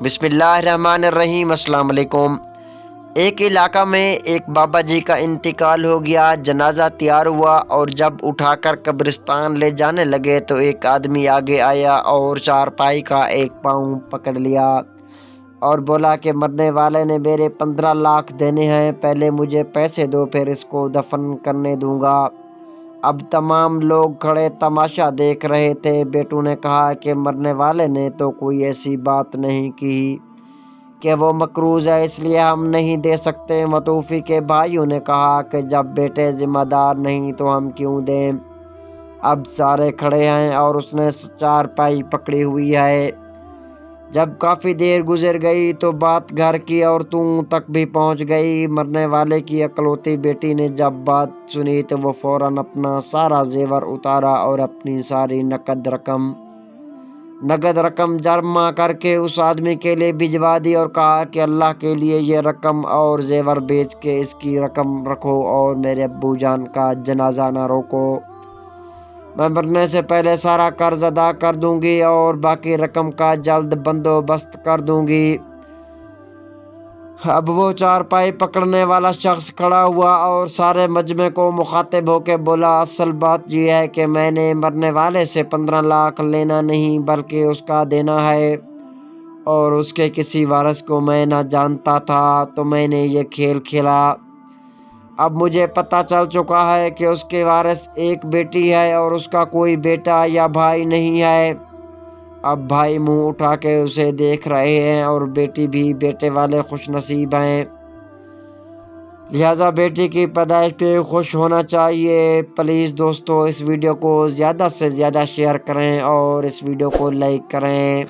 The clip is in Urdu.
بسم اللہ الرحمن الرحیم۔ السلام علیکم۔ ایک علاقہ میں ایک بابا جی کا انتقال ہو گیا، جنازہ تیار ہوا اور جب اٹھا کر قبرستان لے جانے لگے تو ایک آدمی آگے آیا اور چارپائی کا ایک پاؤں پکڑ لیا اور بولا کہ مرنے والے نے میرے 15 لاکھ دینے ہیں، پہلے مجھے پیسے دو پھر اس کو دفن کرنے دوں گا۔ اب تمام لوگ کھڑے تماشا دیکھ رہے تھے۔ بیٹوں نے کہا کہ مرنے والے نے تو کوئی ایسی بات نہیں کی کہ وہ مقروض ہے، اس لیے ہم نہیں دے سکتے۔ متوفی کے بھائیوں نے کہا کہ جب بیٹے ذمہ دار نہیں تو ہم کیوں دیں۔ اب سارے کھڑے ہیں اور اس نے چارپائی پکڑی ہوئی ہے۔ جب کافی دیر گزر گئی تو بات گھر کی عورتوں تک بھی پہنچ گئی۔ مرنے والے کی اکلوتی بیٹی نے جب بات سنی تو وہ فوراً اپنا سارا زیور اتارا اور اپنی ساری نقد رقم جمع کر کے اس آدمی کے لیے بھجوا دی اور کہا کہ اللہ کے لیے یہ رقم اور زیور بیچ کے اس کی رقم رکھو اور میرے ابو جان کا جنازہ نہ روکو۔ میں مرنے سے پہلے سارا قرض ادا کر دوں گی اور باقی رقم کا جلد بندوبست کر دوں گی۔ اب وہ چارپائی پکڑنے والا شخص کھڑا ہوا اور سارے مجمع کو مخاطب ہو کے بولا، اصل بات یہ ہے کہ میں نے مرنے والے سے 15 لاکھ لینا نہیں بلکہ اس کا دینا ہے، اور اس کے کسی وارث کو میں نہ جانتا تھا تو میں نے یہ کھیل کھیلا۔ اب مجھے پتہ چل چکا ہے کہ اس کے وارث ایک بیٹی ہے اور اس کا کوئی بیٹا یا بھائی نہیں ہے۔ اب بھائی منہ اٹھا کے اسے دیکھ رہے ہیں اور بیٹی بھی بیٹے والے خوش نصیب ہیں، لہٰذا بیٹی کی پیدائش پہ خوش ہونا چاہیے۔ پلیز دوستو اس ویڈیو کو زیادہ سے زیادہ شیئر کریں اور اس ویڈیو کو لائک کریں۔